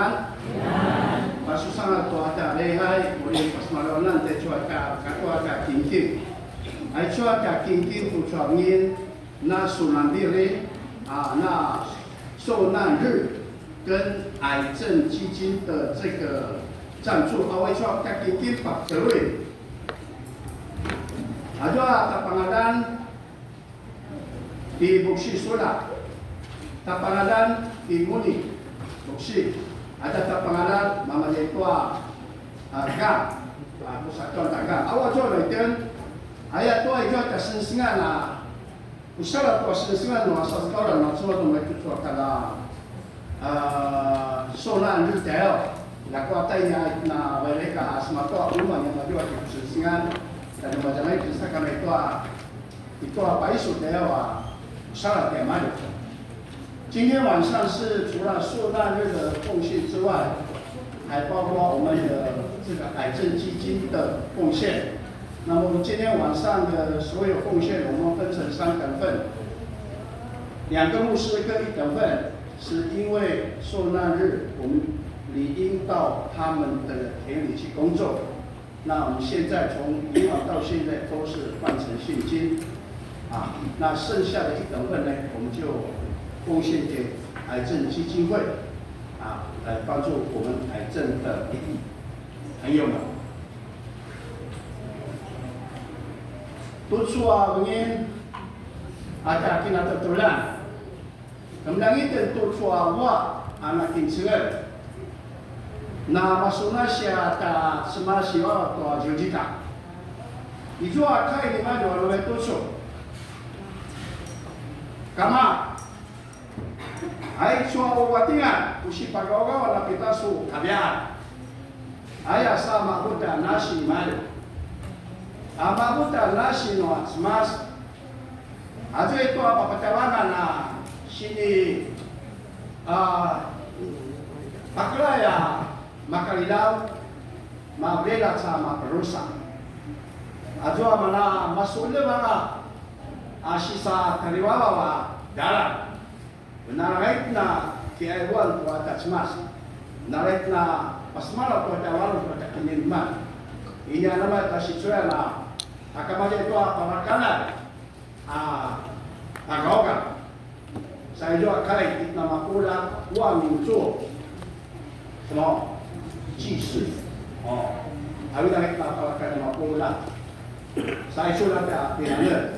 安。把书上的大家厉害，我哋把马路咱在出家大家经济，还出家经济不创业，那苏南地嘞那受难日跟癌症基金的这个赞助，为出家经济把责任。ta pangalan di Buksi Sula, ta pangalan di Muni Buksi, ada ta pangalan Mama Yetua Ga, Pusat Taga. Awak jual itu, ayat tua itu ada sensingan lah. Usaha tua sensingan no asal sekolah no semua tu mereka jual kala solan retail. Laku atanya na mereka semua tua rumah yang jual di sensingan. Dan macam mana kita kami itu apa isu dia上点慢。今天晚上是除了受难日的奉献之外，还包括我们的这个癌症基金的奉献。那么今天晚上的所有奉献，我们分成3等份，2个牧师各1等份，是因为受难日我们理应到他们的田里去工作。那我们现在从以往到现在都是换成现金，那剩下的1等份呢，我们就贡献给癌症基金会，来帮助我们癌症的朋友们。多数mungkin ada kinatutulan, kemudian itu多数我anak kecil. Na masuna siya ta semua siwa to jujita. Ijua kai di mana orang itu so. Kama ai cuma watingan usi pagawa wala kita su kabian. Ayah sama buta nasi malu. Ama buta nasi no smas. Ajo itu apa percabangan na sini paklaya makalilaw, mabela sa maparusa. Adyo mana masulo mga asisa kaliwawa dalan. Narait na kiaywan po at asmas. Narait na pasmala po at awalan po at kinilman. Iya naman tasitsura na akamaya ito pamakanan agawagan. Sa iyo akay na makula huwag minso. 什么？祭祀还有那个干什么波浪？再说那个两个，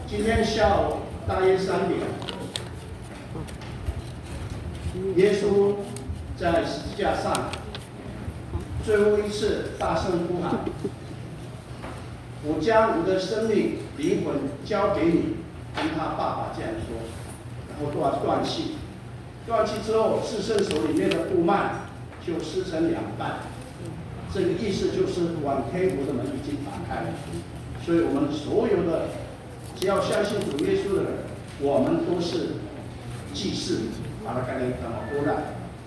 今天下午大约3点，耶稣在十字架上最后一次大声呼喊：“我将我的生命灵魂交给你。”跟他爸爸这样说，然后断气。断气之后，至圣所里面的布幔就撕成2半。这个意思就是往天国的门已经打开了。所以我们所有的只要相信主耶稣的人，我们都是祭祀。把它改成什么波浪？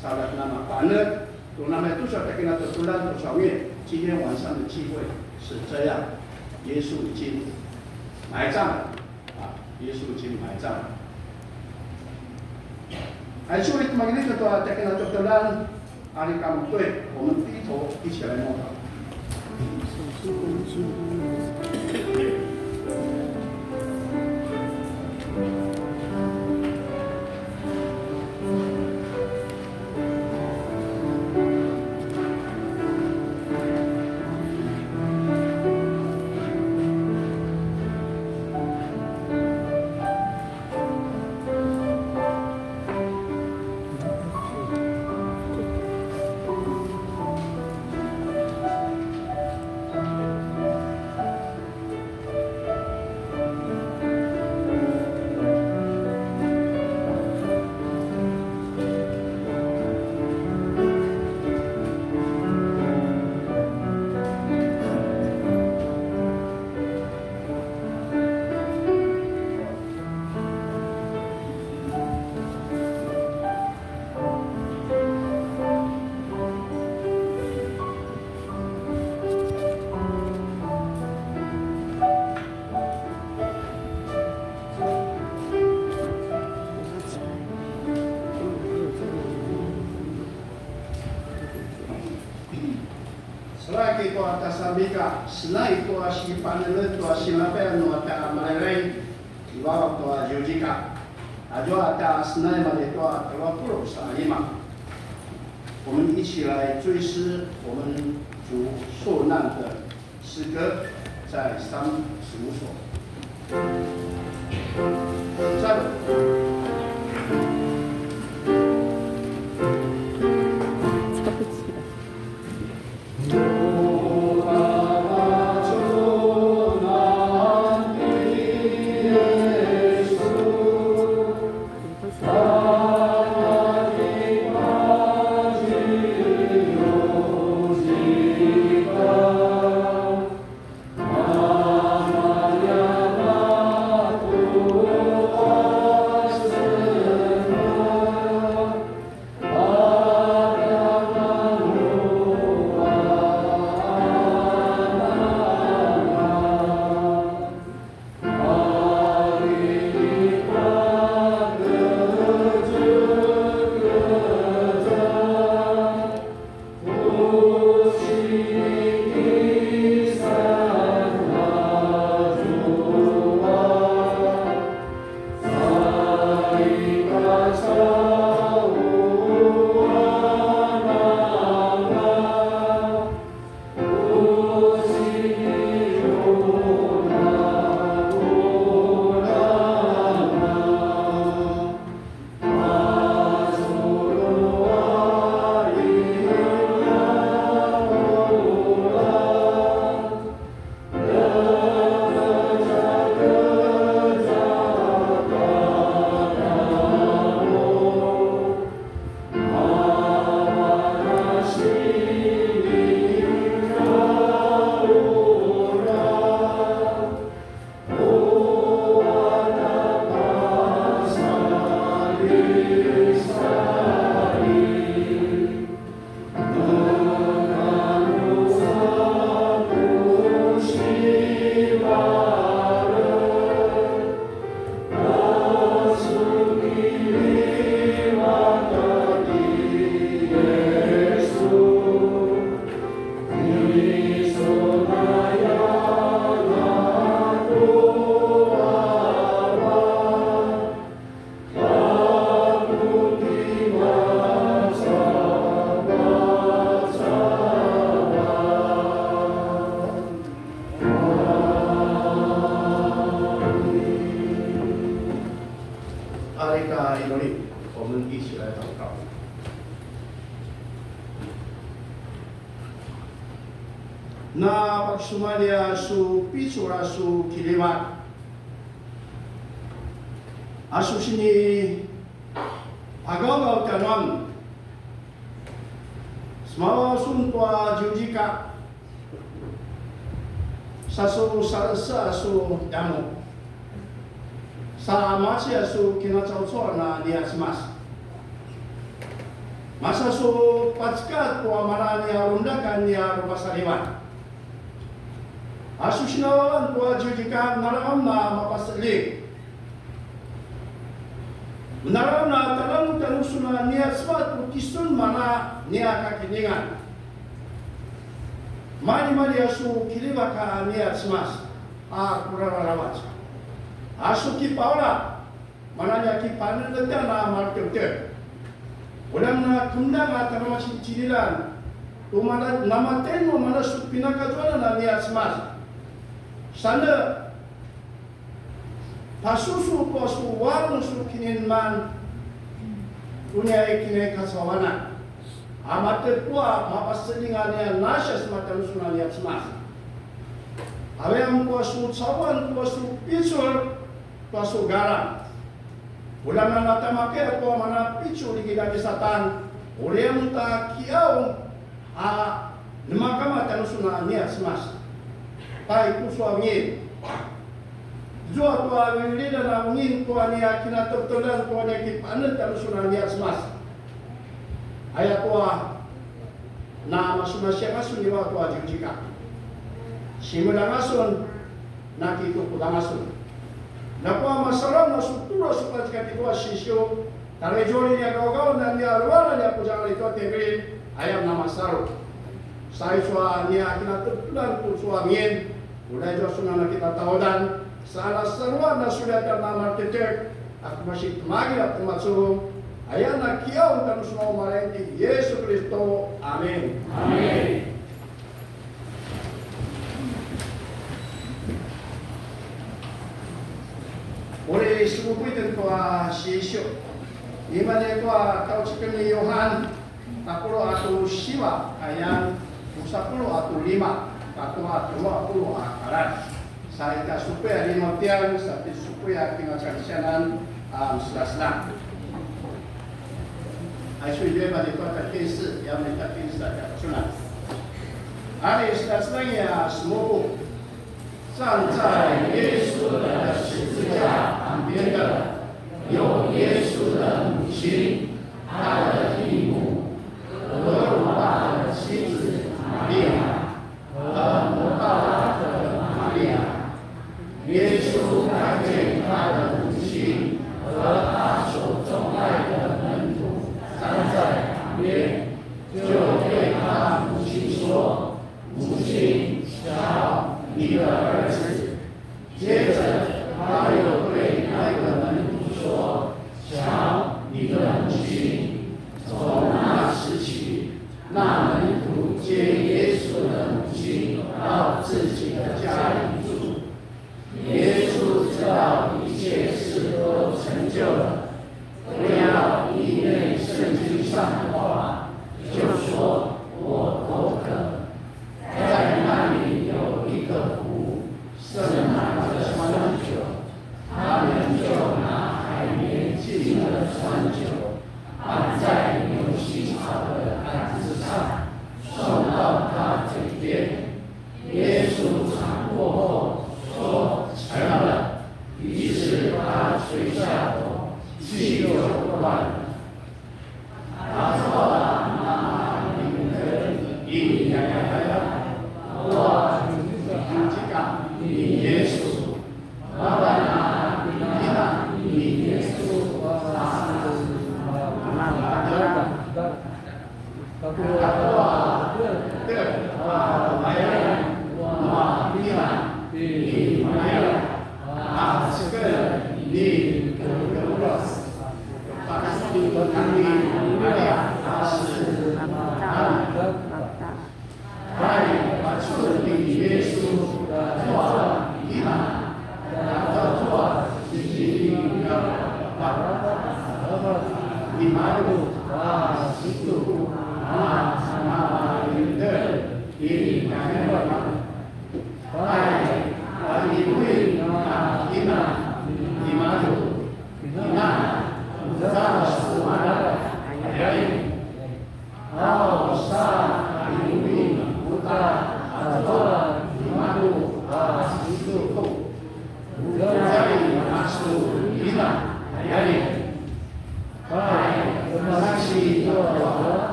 沙拉那么反正都那么多少在跟他的波浪多少月？今天晚上的聚会是这样，耶稣已经埋葬了耶稣已经埋葬了。还sulit mengingat ketua teknik dokteran hari kamu tuh, 我们低头一起来默祷。Selagi itu atas sabika, selain itu si panel itu si lapen itu atas malai, di bawah itu jujika, ajo atas senai mana itu kalau puluh salima. 我们一起来追思我们主受难的诗歌，在35所。再来。 我们一起来祷告。Na pagsumalia su pitsura su kilimat. Asu sini agaw kanon. Smawa suntua jujika. Sasu sarasa su damu. Sa masih asu kinacaucor na dia semas. Masa su paskat po amarani arundakan dia rumah saliman. Asu sinawan po jujika naram na mapasali. Naram na talang tanusuna niya semat pukisun mana niya kakiningan. Mani asu kilibaka niya semas. Kurararawat. Asu ki paula mananya ki panen leda na markete ulang na kundang at masih cililan umana namaten mo mana su pinakajualan na niya semas sana pasusu po su warung su kininman dunia ikine kasawana amate pua mapaselingan niya nasya sematan sunan niya semas awem po su cawan po su pisul pasu garam. Ulang na natamake ako mana pichu di kita kisatan. Uliam ta kiaw namakama tanusuna niya semas. Pai kuswa ngin. Jua tua wilida na ngin tua niya kinatuptulan tua niya kipanan tanusuna niya semas. Ayat tua na masumasya kasun niwa tua jujika. Simulang asun nakitukulang asun. Nakuha masalam na struktura sa pagkakatiwa sisyo, tarejori niya gawagaw na niya alwala niya po dyan ito tebrin, ayam na masaro. Saya suanya kita terpulang tu suamin, mulai jauh sunana kita tawadan, sana semua na sudah terlamar kecek, aku masih temagi nak termasuk, ayah nak kiau dan semua marenti Yesus Kristus, amin. Amin. Oleh suku itu tua Yesus, ibadah tua kau cikgu Yohan, takulo atau Siwa ayat 10 atau 5 atau 20 akaran. Saya tak supaya 5 tiang, tapi supaya tinggal kasihanan selaslah. Saya sudah balik pada kes yang mereka kes ada sunat. Hari selasnya semua 站在耶稣的十字架旁边的有耶稣的母亲，他的义母俄鲁巴的妻子玛利亚和摩道拉的玛利亚。耶稣看见他的母亲和他所钟爱的门徒站在旁边，就对他母亲说：“母亲，瞧你的儿子。”接着他又对那个门徒说：“瞧你的母亲。”从那时起，那门徒接耶稣的母亲到自己的家里住。耶稣知道一切事都成就了，为要应验圣经上的话，就说：“我口渴。”在那里有一个湖，盛满了酸酒，他们就拿海绵浸了酸酒，拌在牛膝草的杆子上，送到他嘴边。耶稣尝过后说：“成了。”于是他垂下头，气就断了。他说了那灵的一呀呀呀。我你耶稣，老板啊，你那你耶稣啊，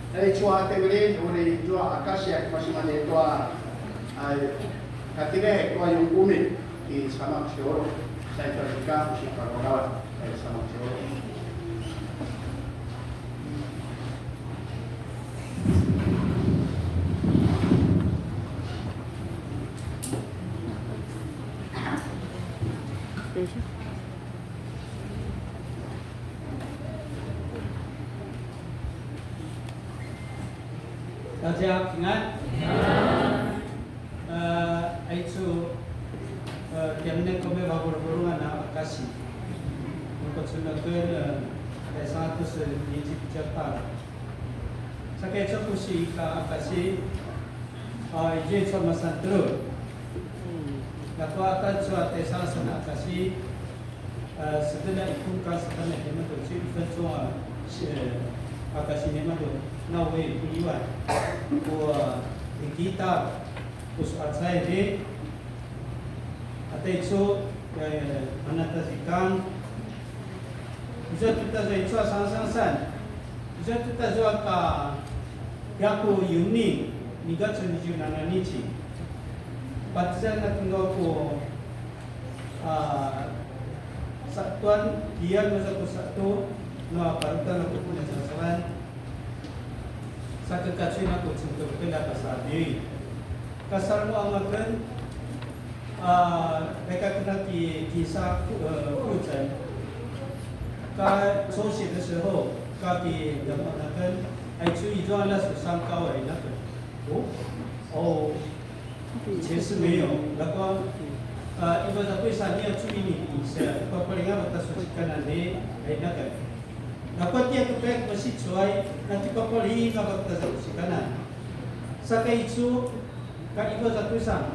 Dari cua temelin, oleh cua akasia masih mana itu katire itu yang unik di sama Sioro. Saya terbuka musik kawan dari sama Sioro. Daja ingat, itu yang kami berhubungan dengan kasih. Untuk sunatkan ada satu sedikit cepat. Sakit cukup kasih, ini cuma satu. Kalau akan suatu sahaja kasih, setelah itu kan sebenarnya kita tu cuma kasih ni macam nawe iwan, kita usah saya ni, atau itu menatasikan, bisa kita jadi itu sang-sang, bisa kita jual ke yaku unik, niat sendiri nana nici, pasal nak tunggu ko satuan dia satu no parutan aku punya sasaran sakit kacau aku contoh kita pasal diri kasar mo amakan mereka kena kisah hujan ka sosial seho ka di zaman itu itu adalah susah kau ini nak oh 其实没有，然后一般的会上你要注意你一下，包括人家我们说可能你那个，然后dia tu baik masih cuai, nanti包括你那个kita说可能，sakai itu kan ibu satu sang,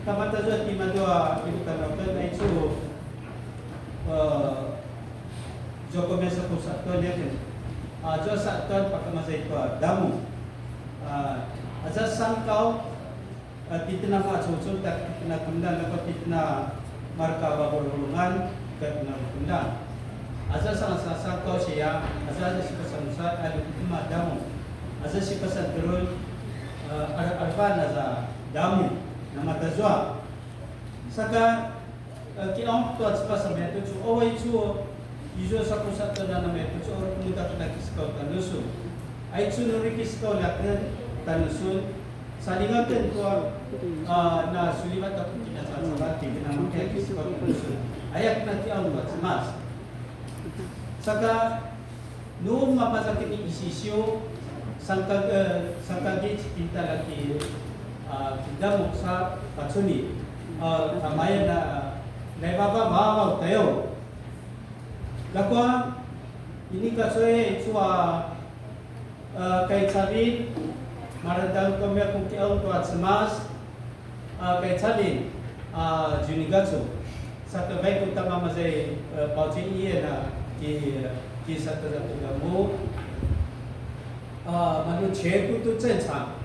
kama tahu di mana ibu katakan itu Joko Mesa pusat tu dia kan, Joko satu pakai masa itu damu, aja sangkau titna macam-macam tak titna kendan atau titna marka berhubungan titna kendan. Asal sang kau siya, asal si pesan usah ada titna damu, asal si pesan turun arfan aza damu nama tazwa. Saka kita tu atas pasal itu tu, awal itu ijo sapu satu nama itu tu orang muda kita kiskau tanusun. Itu nuri kiskau laknan tanusun. Salingan tentuan na sulimat aku tidak sahabat kita nama kita sekolah khusus. Ayat nanti Allah semas. Saka nung mapasakit ni isisyo sangkagi kita lagi kita muksa patsuni kamaya na lebaba bawa tayo. Lakwa ini kasoe cua kait sabit Maradang kami aku kiau tuat semas kait salin junigatsu satu baik utama masih bauci iya na ki satu kamu manu ceku tu cencang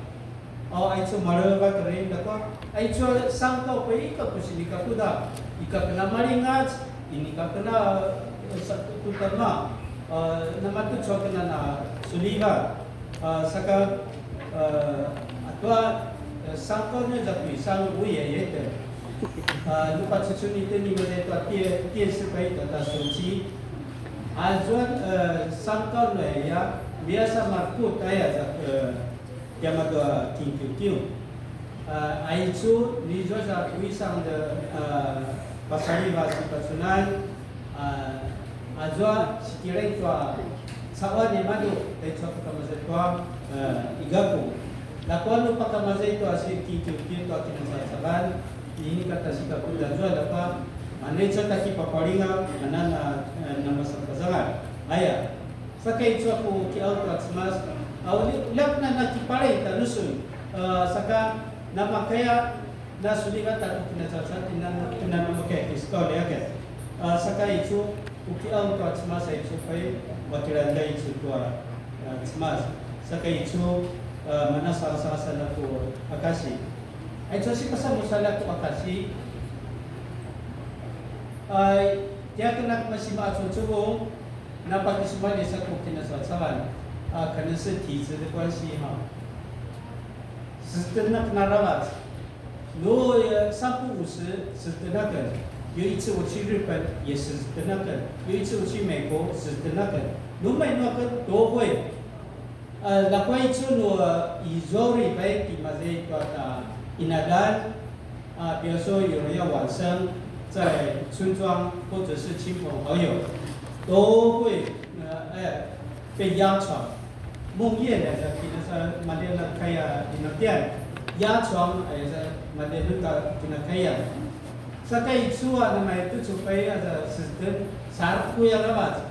itu malu apa kering dakwa itu sangkau pe ika kusini kakuda ika kena maringat ini kena satu utama nama tu cuma kena na suliva saka atau sangkaunya jatuh, sangkau buaya itu. Lupa cucu itu ni mereka dia sebaik tata suci. Ajuan sangkau ya biasa markut ayat yang ada tinggi. Aitu ni juga tulisan de pasal bahasa personal. Ajuan sekiranya itu sawan yang madu itu apa maksudnya igaku. Lakuan lupa kamaza itu asyik kiki-kiki atau kinasal-salan. Ini kata sikap kuda jual apa? Maneca taki paparinga mana nama sampazangan. Ayah, sakai itu aku kiau tu asmas. Awal lep na kipare tanusun. Saka nama kaya nasulihat tak kinasal-salan ina nama kaya kiskau dia kan. Sakai itu kiau tu asmas itu supaya wakilan dia itu tua asmas. Saka itu mana salah-salah aku akasi. Itu si pasal musalah aku akasi. Dia kena masih macam cubung, nampak semua di satu kinasal-salan. 可能是体质的关系哈。是的那拉瓦，如果3不50是的那个，有一次我去日本也是的那个，有一次我去美国是的那个，如果那个都会，那关于这个以周日白给嘛这个inadal比如说有人要往生，在村庄或者是亲朋好友，都会被压床。梦魇的，kita sa Madela kaya dinagyan, yachong ay sa Madela kinakaya. Sa kay suwa na may itu supaya sa sistem sar kuya lawas.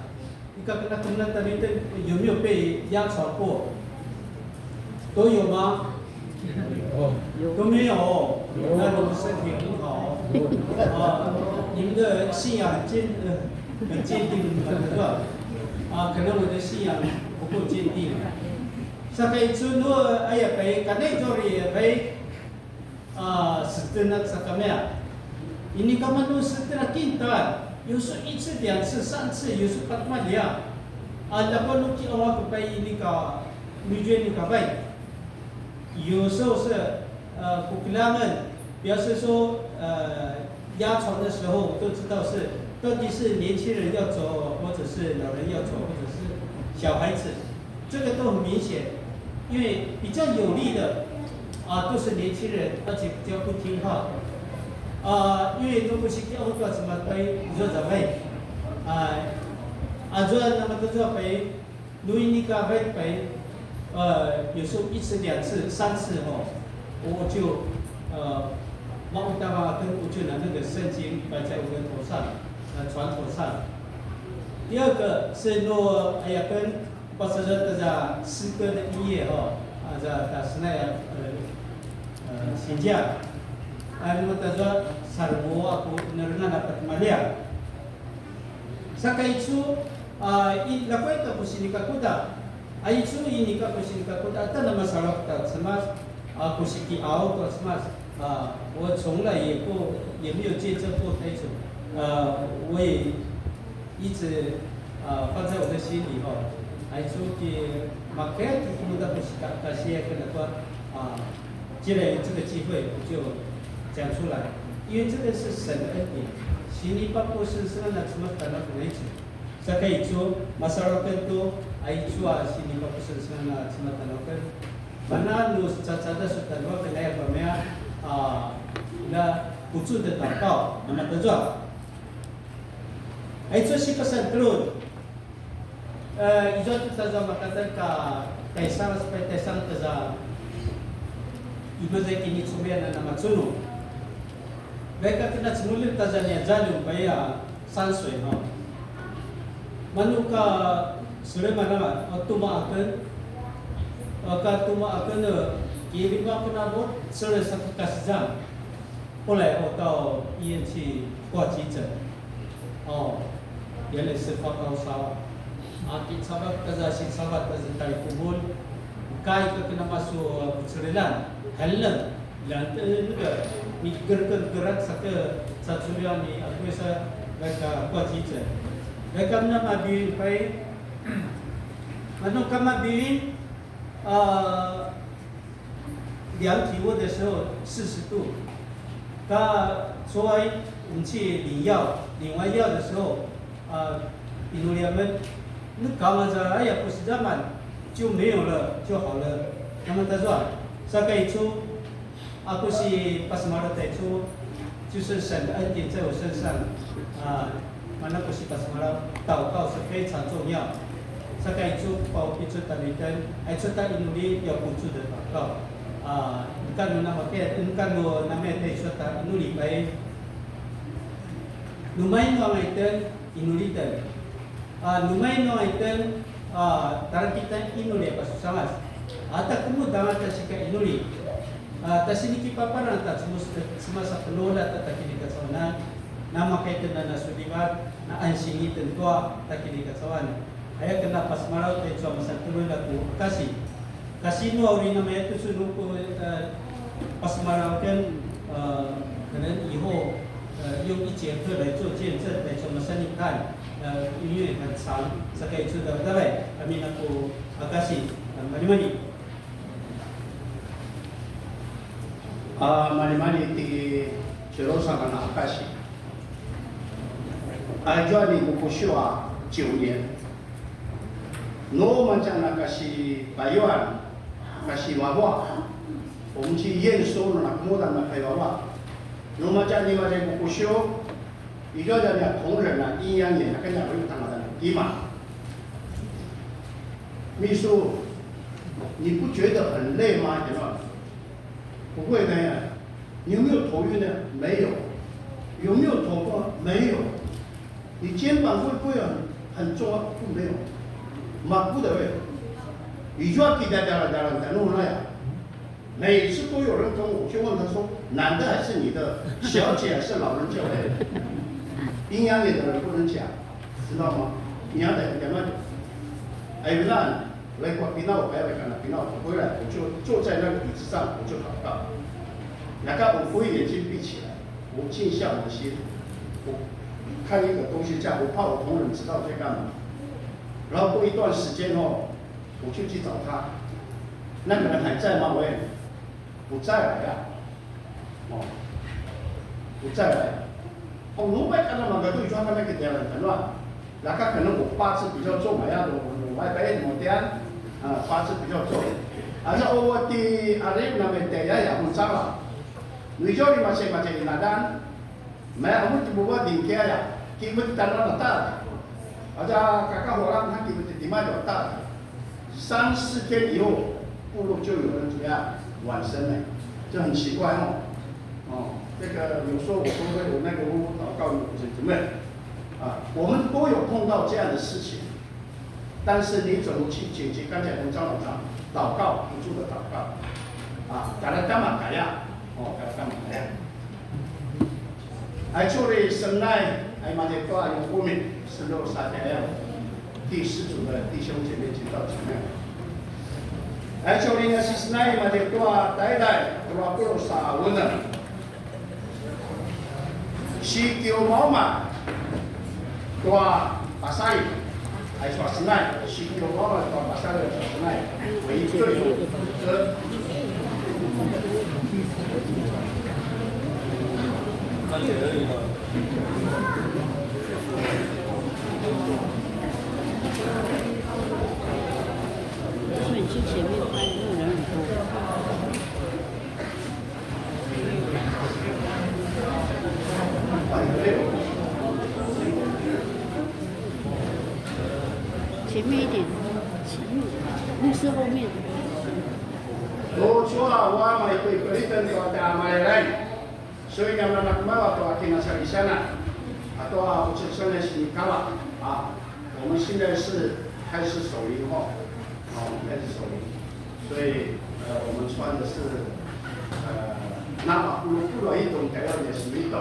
Ika kena tadi itu 有没有被压床过？都有吗？都没有。那你们身体很好。你们的信仰很坚定，对吧？可能我的信仰不够坚定。Sa kay Tsuno ay kanay jori ay setenak sa kamera. Ini kamanu setenak kintal. 有时1次2次3次，有时8万两。dapat nuki awak kepai ini ka tujuan ini kabai. 有时候是kekurangan， 表示说压床的时候都知道是到底是年轻人要走，或者是老人要走，或者是小孩子，这个都很明显。因为比较有利的都是年轻人，而且比较不听话。因为如果是叫我什么被做怎么做那么做被录音那个被有时候1次2次3次我就往大巴跟我就拿那个圣经摆在我的头上，床头上。第二个是若跟pasal ada suka dan iya ada tasnaya senja anu tazwa sarbo aku nerna dapat malia sakaichu lakwai ta kusini kakuda aichu ini ka kusini kakuda ta nama salak ta semas kusiki au ta semas 我从来也没有见证过这种我也一直放在我的心里还说给马凯他们的不是感谢跟他说借了这个机会我就讲出来，因为这个是神的恩典，心里包括是什么呢？什么感到不为止，才可以说masyarakat itu aicu sini包括是什么呢？什么感到跟，mana lu caca sudah dua kali apa mea na pucu de takau nama tujuan. Aicu si pesan telur. Ijo tu taza makatan ka taisang sampai taisang taza ibu saya kini cuba nama cunu. Mereka kena semula taza ni jalur bayar sansui Manuka sudah mana tuma akan kiri bapa nabot sudah satu kasjam. 后来我到医院去挂急诊，原来是发高烧。Akin sahabat kazasin sahabat kazatay kubul, kaya ka kinamaso kutsurilan, halang, lantai juga, gerak sa surya ni aku sa mereka kuacica. Mereka mana mabin pai, ano ka mabin, 量体温的时候40度，他说我们去领药，领完药的时候，比如我们。 那搞嘛着，不是这么就没有了就好了。那么他说，这个一出，不是把什么的带出，就是神的恩典在我身上那不是把什么了，祷告是非常重要。这个一出，包括出大米灯，出大印度里要补助的祷告你看我那么给，你看我那么带出大印度里来，lumayan orang itu inuli itu. Lumayan orang itu tarang kita inuli apa susah Ata kamu dangan ta sika inuli. Ta siniki paparan ta semua sa pelola ta kini kasawanan. Nama kaitan na nasulibat na ansingi tentua ta kini kasawan. Aya kena pas malau ta cuma masa pelola ku kasih. Kasih nu awri nama itu sunu ku pas malau kan kena iho 用一节课来做见证，来从我们身体看，因为很长，才可以知道，对不对？Amin aku kasih, mari-mari. Mari-mari di Jerusalem na kasih. Ajua ni bukusua 9年。我们讲那个是台湾，那是娃娃，我们去验收了那个牡丹那块娃娃。我们讲你们这个不修，一个人的同仁啊，阴阳眼，跟人家会谈到的，对吗？秘书，你不觉得很累吗？对吧？不会的呀。你有没有头晕呢？没有。有没有头痛？没有。你肩膀会不会很重啊？没有。马不得位，你就要给大家弄那样。每次都有人跟我去问他说，男的还是你的小姐还是老人家的？阴阳眼的人不能讲，知道吗？你要得讲那，哎，那来过，那我不要来看了，那我回来我就坐在那个椅子上，我就祷告。哪个我不会眼睛闭起来，我静下我的心，我看一个东西这样，我怕我同仁知道在干嘛。然后过一段时间哦，我就去找他，那个人还在吗？喂，不在了呀，哦，不在了。哦，如果看到那个对方那个点很乱，那个可能我八字比较重嘛，要我外边某点八字比较重，而且我的阿里那边地也不脏了，你叫你masih那单，没我们就不话顶天呀，基本单那大。kakak orang nanti di mana tak 3-4天以后，部落就有人怎么样往生了，这很奇怪哦。这个有时候我都会有那个祷告怎么我们都有碰到这样的事情，但是你怎么去解决？刚才洪长老讲，祷告不住的祷告改了干嘛改呀？改了干嘛改呀？做的生来马这多有后面。16撒加样，第4组的弟兄姐妹知道怎么样？就你那是那嘛的多代代多不罗撒文的，西丢毛嘛，多巴萨伊，说是那西丢毛嘛多巴萨伊说是那，为最有这。所以去前面拍路人很多。前面一点，前面，牧师后面。我说我买贵贵的多大买来，所以咱们那么多听那些以前呢，多我这现在是干了我们现在是开始守灵开始守灵，所以我们穿的是那么不容易懂得了也是没懂。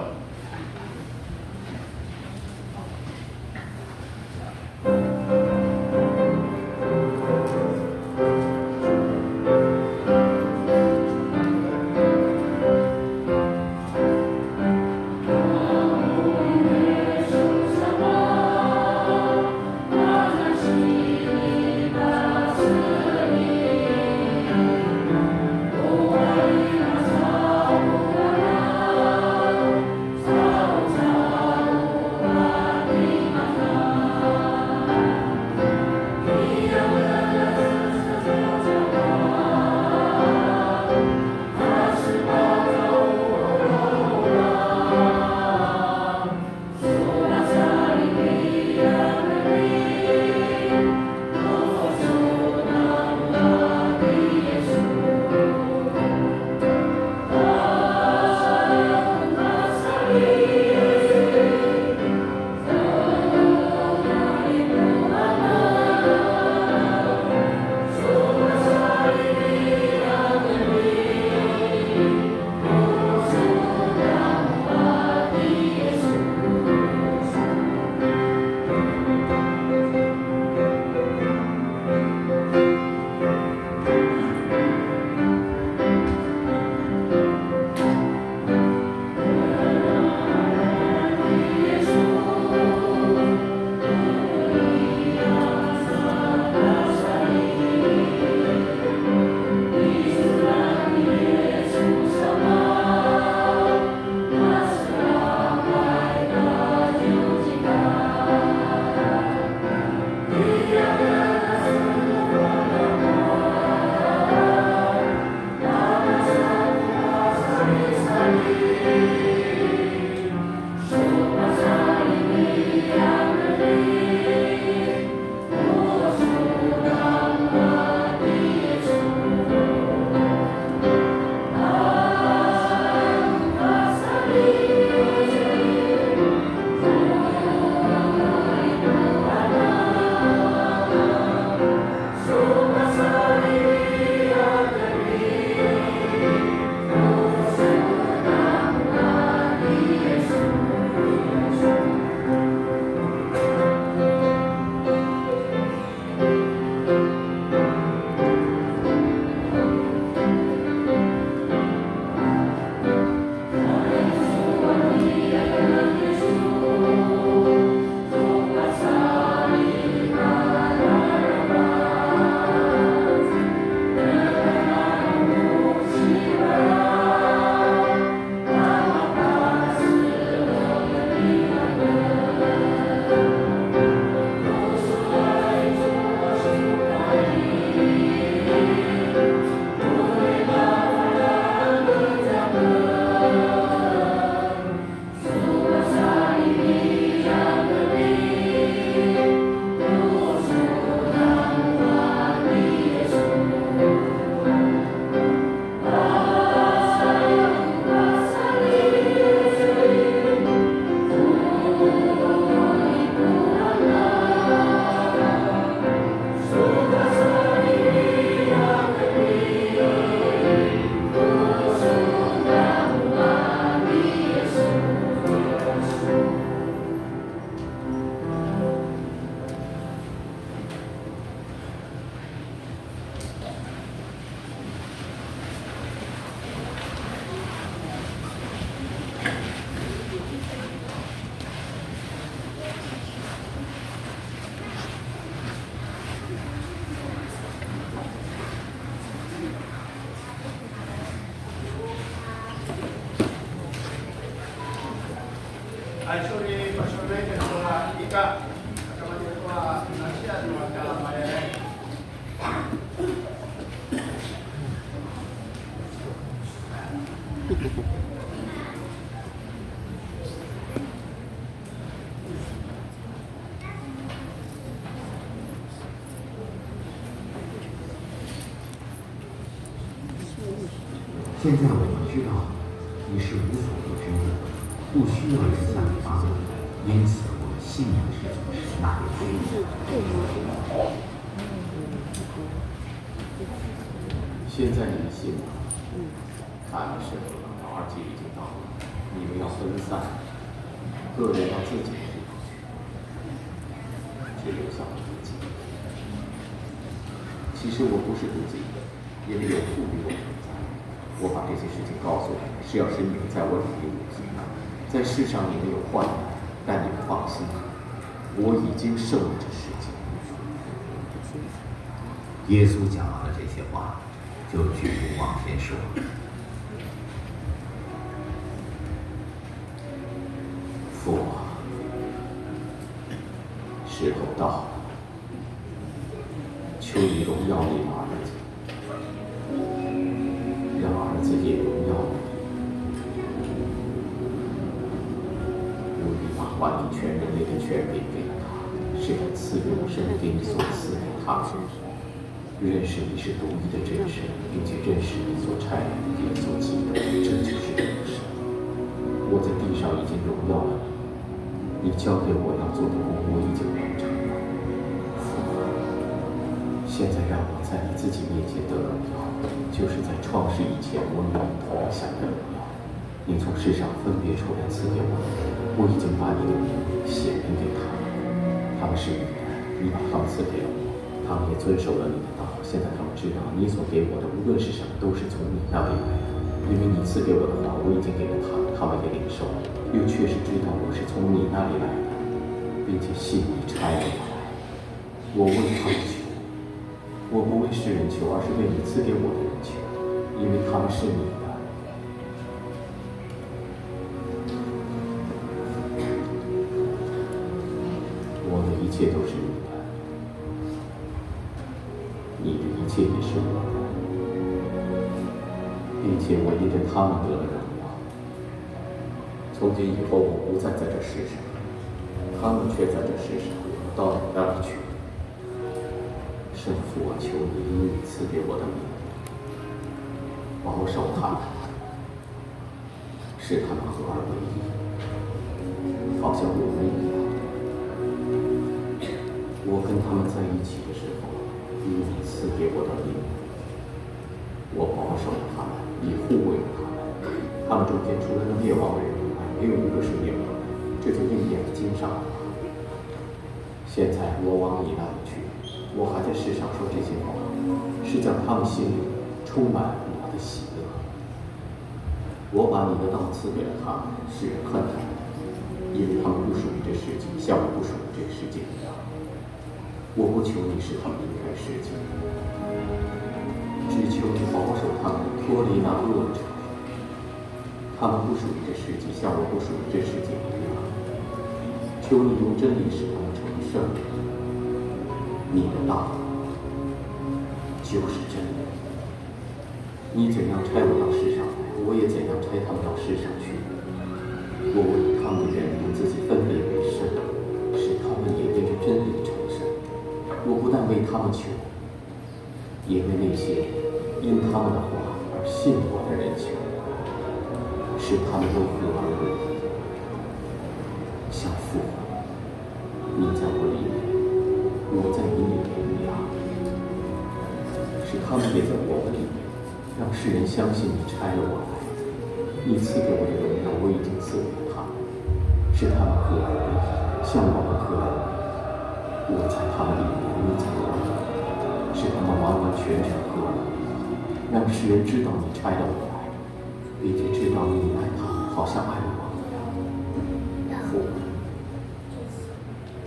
Suri Pasuri Ketua Ika Ketua Ketua Nasihat Maka Mayai Thank you. 现在我们知道你是无所不知的，不需要人向你发问，因此我们信你是主是那位君主。现在你们信吗？看是和而且已经到了，你们要分散，个人到自己的地方去，只留下我自己。其实我不是独自一人，因为有父与我同在。我把这些事情告诉你们，是要使你们在我里面有平安。在世上你们有患难，但你们放心，我已经胜了这世界。耶稣讲完了这些话，就举目往前说：“父啊，时候到了，求你荣耀你的儿子。”让儿子也荣耀你。我已把管理全人类的权柄给了他，是他赐给我生命所赐给他的。认识你是独一的真神，并且认识你所差来的耶稣基督，这就是真神。我在地上已经荣耀了你，你交给我要做的工，我已经完成了。父啊，现在让我在你自己面前得荣耀。就是在创世以前，我与你同享的荣耀。你从世上分别出来赐给我的，我已经把你的名显明给他们。他们是你的，你把他们赐给了我，他们也遵守了你的道。现在他们知道，你所给我的无论是什么，都是从你那里来的。因为你赐给我的话，我已经给了他们，他们也领受了，又确实知道我是从你那里来的，并且信你差了我来。我为他们求。我不为世人求，而是为你赐给我的人求，因为他们是你的。我的一切都是你的，你的一切也是我的，并且我因着他们得了荣耀。从今以后，我不再在这世上，他们却在这世上，到你那里去。圣父，我求你因你赐给我的名，保守他们，使他们合而为一，好像我们一样。我跟他们在一起的时候，因你赐给我的名，我保守了他们，也护卫了他们。他们中间除了那灭亡的人以外，没有一个是灭亡的，这就应验在经上了。现在我往你那里去。我还在世上说这些话，是叫他们心里充满我的喜乐。我把你的道赐给了他们，使人恨他们，因为他们不属于这世界，像我不属于这世界一样。我不求你使他们离开世界，只求你保守他们脱离那恶者。他们不属于这世界，像我不属于这世界一样。求你用真理使他们成圣。你的道就是真理。你怎样差我到世上来，我也怎样差他们到世上去。我为他们的人用自己分别为圣，使他们也因着真理成圣。我不但为他们求，也为那些因他们的话而信我的人求，使他们都合而为一，像父，你在我里面。我在你里面一样，使他们也在我的里面，让世人相信你差了我来。你赐给我的荣耀，我已经赐给他们，使他们合而为一，像我们合而为一。我在他们里面，你在我里面，使他们完完全全合而为一，让世人知道你差了我来，并且知道你爱他们，好像爱我一样。父，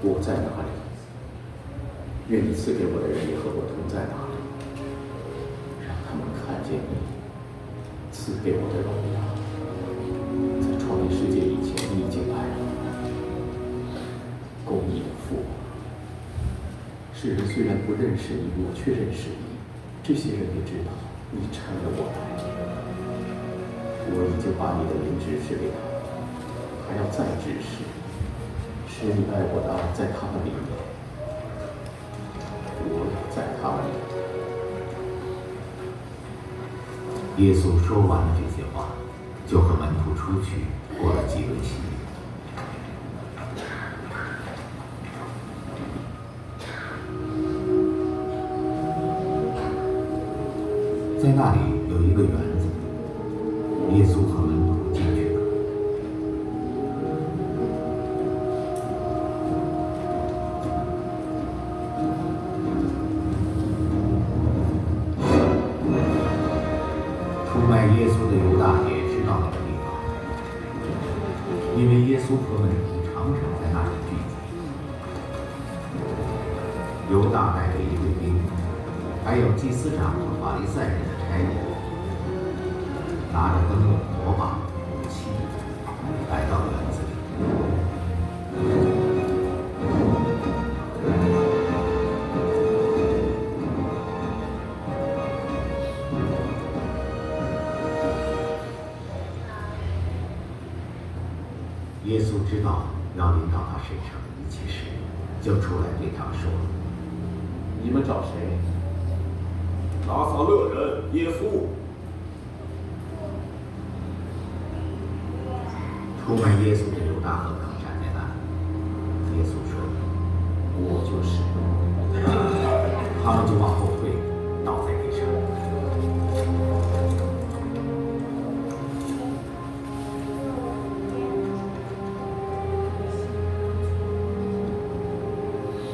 我在哪里？愿你赐给我的人也和我同在那里，让他们看见你赐给我的荣耀。在创立世界以前，你已经爱了我，世人虽然不认识你，我却认识你。这些人也知道你成了我的。我已经把你的名指示给他们，还要再指示，使你爱我的爱在他们里面，我也在他们里面。耶稣说完了这些话，就和门徒出去，过了几个期。在那里有一个园子，耶稣和门徒进去了。出卖耶稣的犹大也知道那个地方，因为耶稣和门徒常常在那里聚集。犹大带着一队兵，还有祭司长和法利赛人的差役，拿着灯笼、火把、武器，来到园子里。耶稣知道要临到他身上的一切事，就出来对他们说：“你们找谁？”拿撒勒人耶稣。出卖耶稣的犹大和刚站在那里。耶稣说：“我就是。”他们就往后退，倒在地上。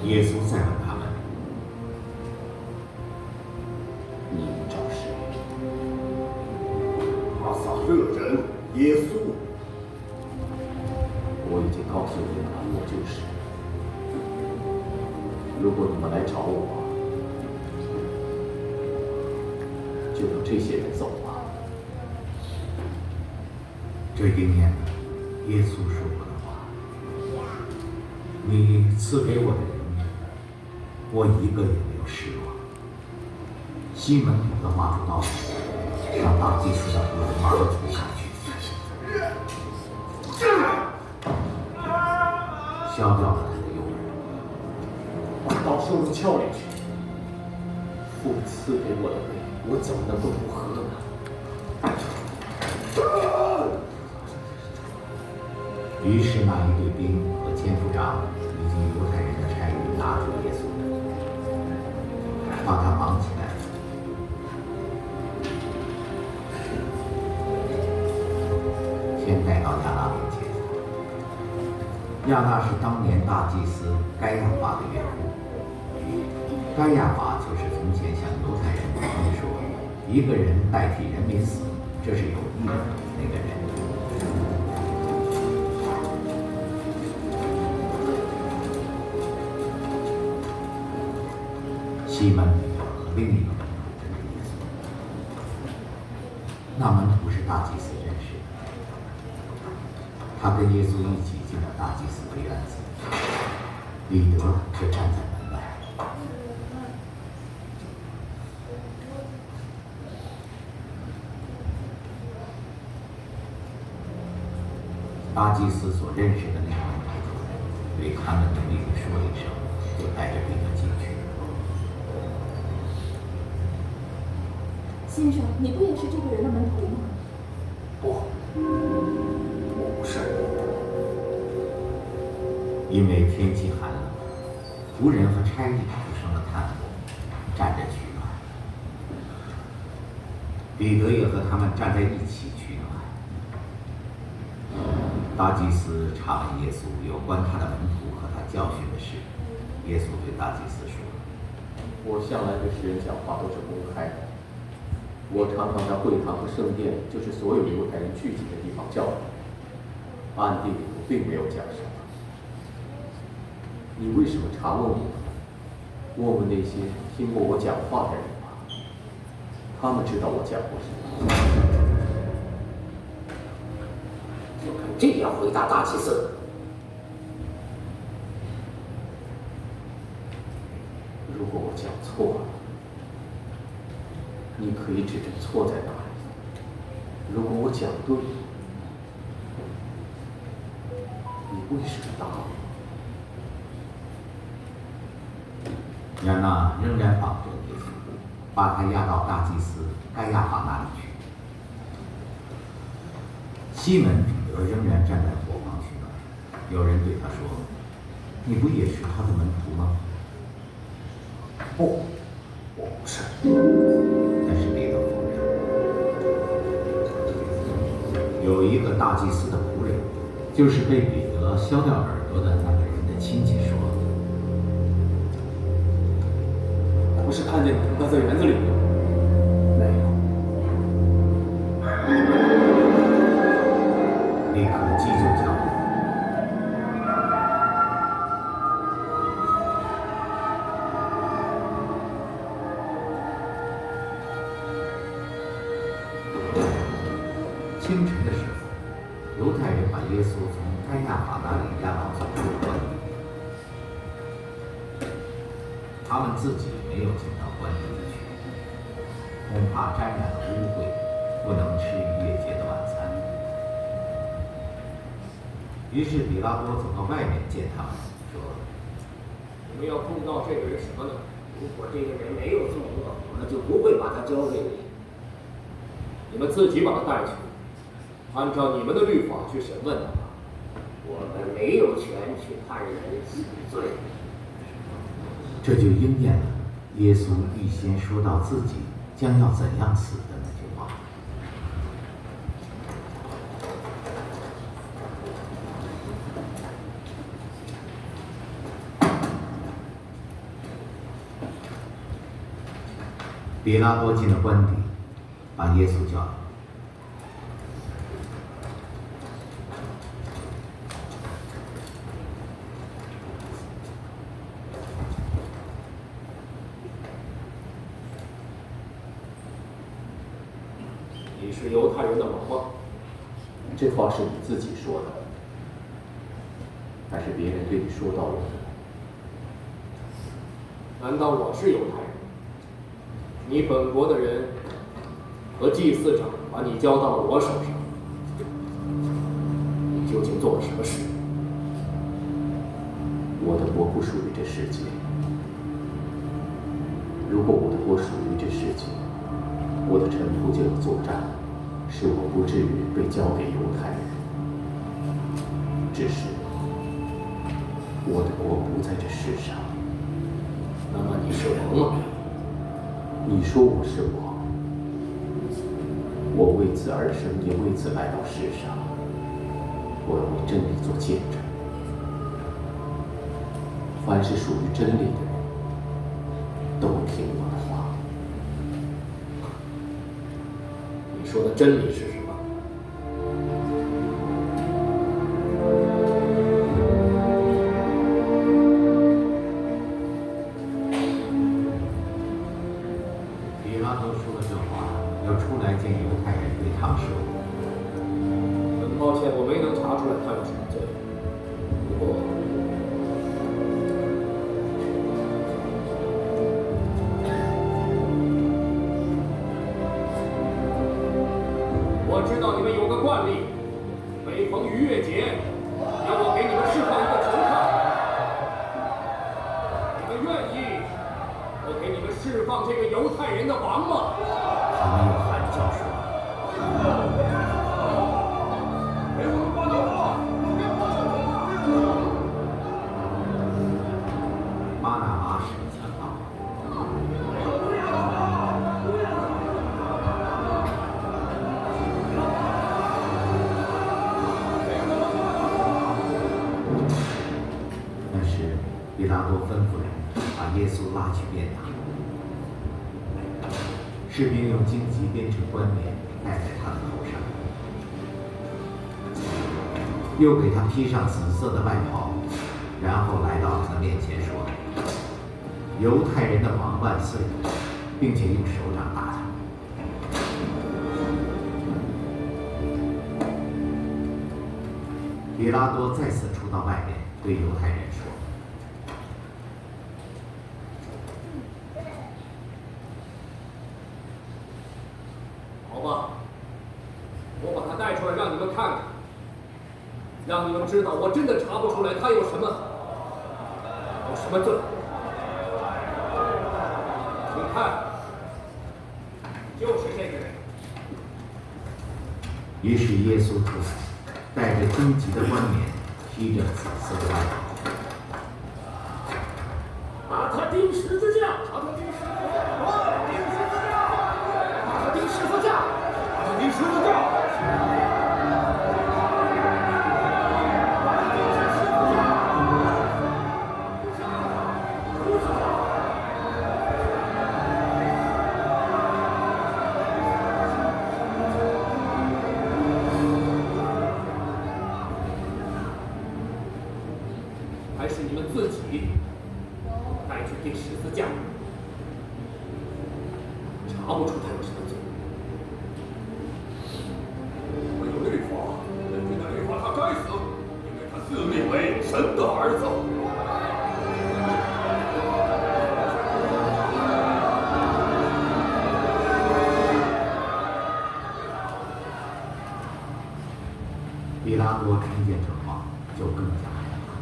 耶稣再问他们：“你们找谁？”拿撒勒人耶稣。我已经告诉你们了，我就是。如果你们来找我，就让这些人走吧。这应验了耶稣说过的话：“你赐给我的人，我一个也没有失望。”西门彼得拿出刀子，让大祭司的仆人马上冲上去，削掉了他的右耳。把刀收入鞘里去。父赐给我的杯，我怎么能够不喝呢？于是那一队兵和千夫长以及犹太人的差役拿住耶稣，把他绑起来，先带到亚拿面前。亚那是当年大祭司该亚法的岳父。该亚法就是从前向犹太人传说，一个人代替人民死，这是有义的那个人。西门彼得和另一个门徒跟着耶稣，那门徒是大祭司认识的，他跟耶稣一起进了大祭司的院子，彼得却站在门外。大祭司所认识的那个门徒主人对他们的命令说一声，就带着彼得进去。先生，你不也是这个人的门徒吗？不，我不是。因为天气寒冷，仆人和差役就生了炭火，站着取暖。彼得也和他们站在一起取暖。大祭司查问耶稣有关他的门徒和他教训的事。耶稣对大祭司说：“我向来对世人讲话都是公开的。我常常在会堂和圣殿，就是所有犹太人聚集的地方教导，暗地里我并没有讲什么。你为什么查问我呢？问问那些听过我讲话的人吧，他们知道我讲过什么。”就敢这样回答大祭司？果我讲错了，你可以指正错在哪里；如果我讲对了，你为什么答我？亚那仍然绑着耶稣，把他押到大祭司该亚法那里去。西门彼得仍然站在火旁取暖。有人对他说：“你不也是他的门徒吗？”不，我不是。但是彼得否认。有一个大祭司的仆人，就是被彼得削掉耳朵的那个人的亲戚说：“不是看见你待在园子里吗？”没有。立刻击就叫我。清晨的时候，犹太人把耶稣从该亚法那里押到总督官里，他们自己没有进到官里去，恐怕沾染了污秽，不能吃逾越节的晚餐。于是比拉多走到外面见他们，说：“你们要控告这个人什么呢？如果这个人没有作恶，我们就不会把他交给你。你们自己把他带去，按照你们的律法去审问他。我们没有权去判人死罪。”这就应验了耶稣预先说到自己将要怎样死的那句话。比拉多进了官邸，把耶稣叫来。你是犹太人的王吗？这话是你自己说的，还是别人对你说到我的？难道我是犹太人？你本国的人和祭司长把你交到了我手上，你究竟做了什么事？我的国不属于这世界。如果我的国属于这世界，我的臣仆就要作战，使我不至于被交给犹太人。只是我的国不在这世上。那么你是王吗？你说我是王，我为此而生，也为此来到世上。我要为真理做见证。凡是属于真理的人，都听我的话。你说的真理是什么？比拉多说了这话，又出来见犹太人，对他们说：“很抱歉，我没能查出来他有什么罪。不过，我知道你们有个惯例，每逢逾越节，要我给你们释放一个囚犯。你们愿意我给你们释放这个犹太人的王吗？”他们又喊叫说：“给我们报道话！巴拿巴是个强盗。”但是比拉多吩咐人把耶稣拉去鞭打。士兵用荆棘编成冠冕戴在他的头上，又给他披上紫色的外袍，然后来到他的面前说：“犹太人的王万岁！”并且用手掌打他。比拉多再次出到外面，对犹太人说：“吧，我把他带出来让你们看看，让你们知道我真的查不出来他有什么罪。你看，就是这个人。于是耶稣出来，带着荆棘的冠冕，披着紫色的外袍。把他钉十字架，把他钉十字架，钉十字架，把他钉十字架，把他钉十字架。还是你们自己带去钉十字架，查不出他有什么罪。没有律法，根据那律法他该死，因为他自命为神的儿子。比拉多听见这话，就更加害怕。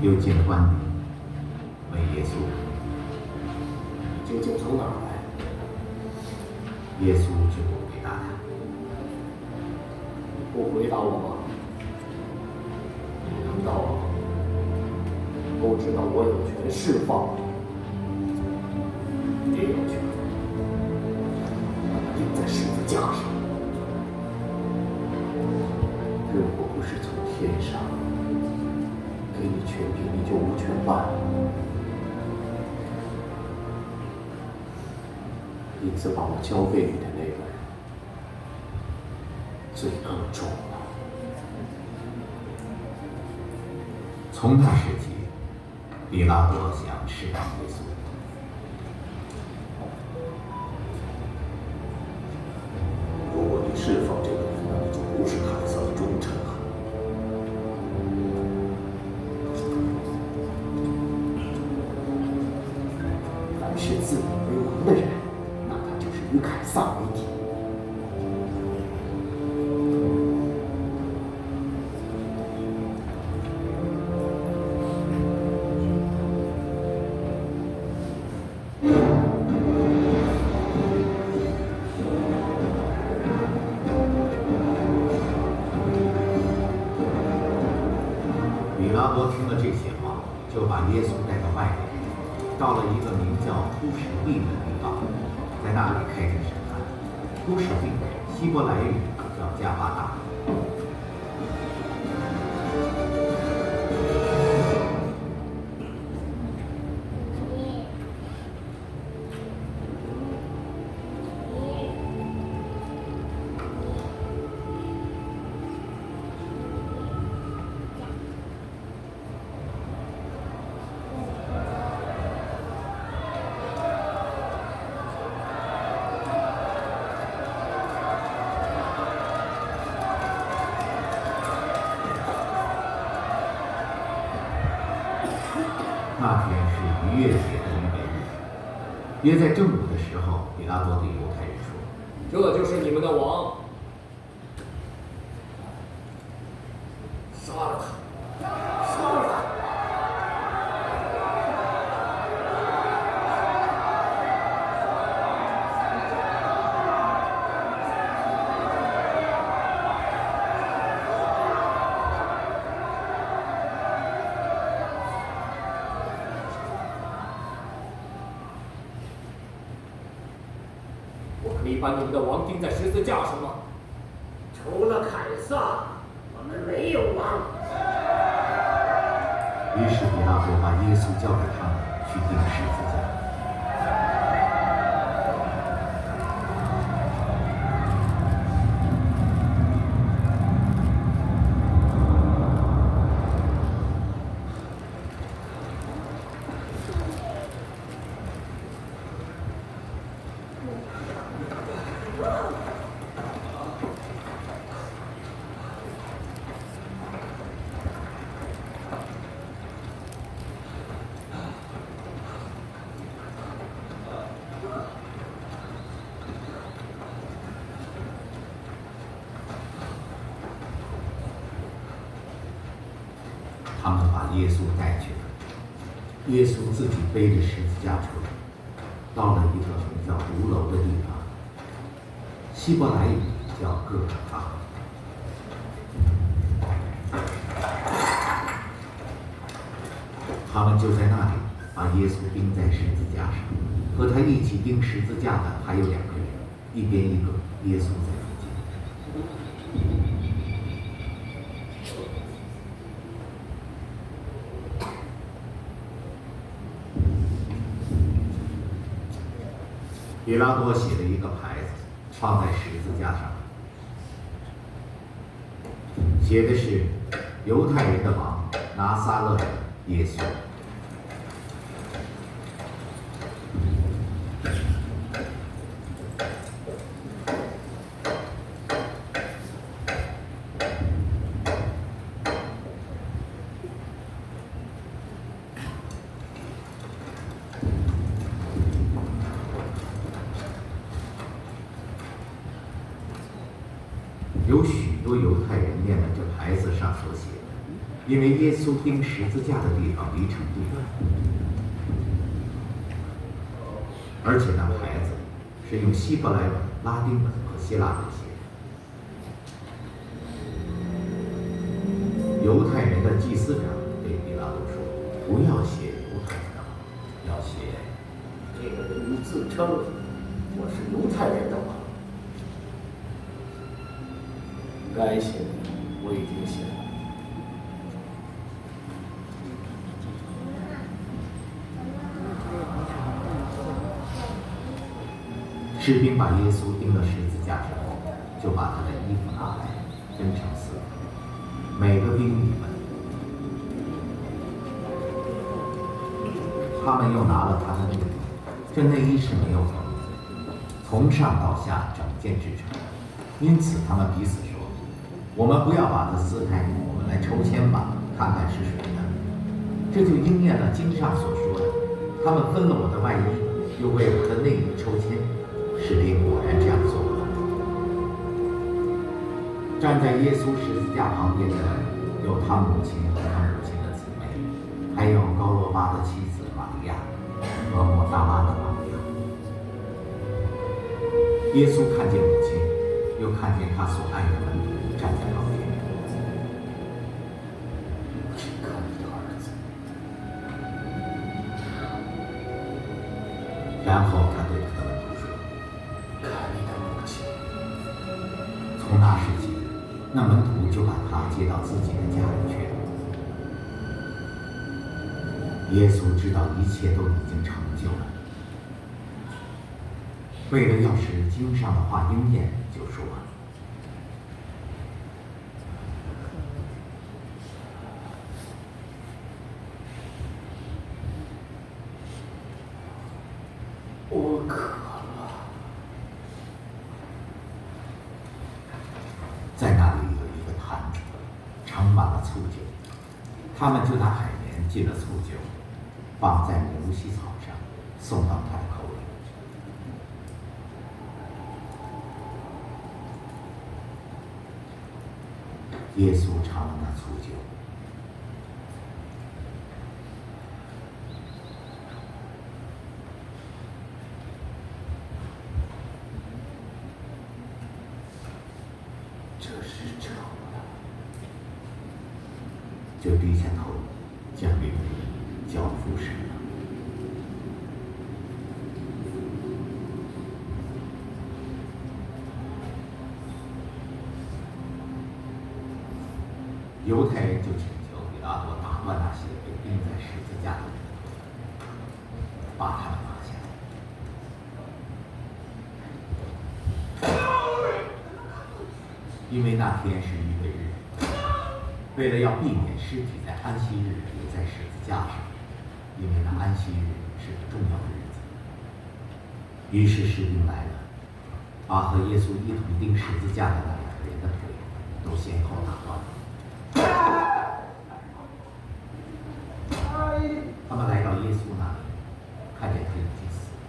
又进了官邸，问耶稣：“究竟从哪儿来？”耶稣却不回答他。不回答我吗？你难道不知道我有权释放你？也有权把他钉在十字架上。如果不是从天上给你权柄，你就无权办。因此，把我交给你的那个人罪更重了。从那时起，比拉多想释放耶稣。如果你释放这个人，那你就不是凯撒的忠臣了。凡是自以为王的人，那他就是与凯撒为敌。比拉多听了这些话，就把耶稣带到外面，到了一个名叫突什地的地方，在那里开庭审判。突什地，希伯来语叫加巴大。那天是逾越节的预备日，约在正午的时候，比拉多对犹太人说：“这就是你们的王，杀了他，杀了他！”我可以把你们的王钉在十字架上吗？除了凯撒，我们没有王。于是比拉多把耶稣交给他们去钉十字架。他们把耶稣带去了。耶稣自己背着十字架出来，到了一个名叫独楼的地方，希伯来语叫各个他。他们就在那里把耶稣钉在十字架上，和他一起钉十字架的还有2个人，一边一个，耶稣在中间。比拉多写了一个牌子，放在十字架上，写的是“犹太人的王，拿撒勒人耶稣”。有许多犹太人念了这牌子上所写的，因为耶稣钉十字架的地方离城不远，而且那牌子是用希伯来文、拉丁文和希腊文写的。犹太人的祭司长对比拉多说：“不要写犹太人的王，要写这个人自称我是犹太人的王。”该写的我已经写了。士兵把耶稣钉到十字架之后，就把他的衣服拿来，分成4个，每个兵一份。他们又拿了他的内衣，这内衣是没有缝的，从上到下整件织成，因此他们彼此说：“我们不要把它撕开，我们来抽签吧，看看是谁的。”这就应验了经上所说的：“他们分了我的外衣，又为我的内衣抽签。”士兵果然这样做了。站在耶稣十字架旁边的有他母亲和他母亲的姊妹，还有高罗巴的妻子玛利亚和抹大拉的玛利亚。耶稣看见母亲，又看见他所爱的门徒站在旁边。请看你的儿子。然后他对他的门徒说：“看你的母亲。”从那时起，那门徒就把他接到自己的家里去了。耶稣知道一切都已经成就了，为了要使经上的话应验，就说：“我渴了。”在那里有一个坛子，盛满了醋酒，他们就拿海绵浸了醋酒，放在牛膝草上，送到他的口里。耶稣尝了那醋酒，这是真的。就低下头，将灵魂交付神了。犹太人就请求比拉多打断那些被钉在十字架的人的头，把他们拿下。因为那天是逾越日，为了要避免尸体在安息日留在十字架上，因为那安息日是个重要的日子，于是士兵来了，把和耶稣一同钉十字架的那2个人的腿都先后打断了。他们来到耶稣那里，看见他已经死了，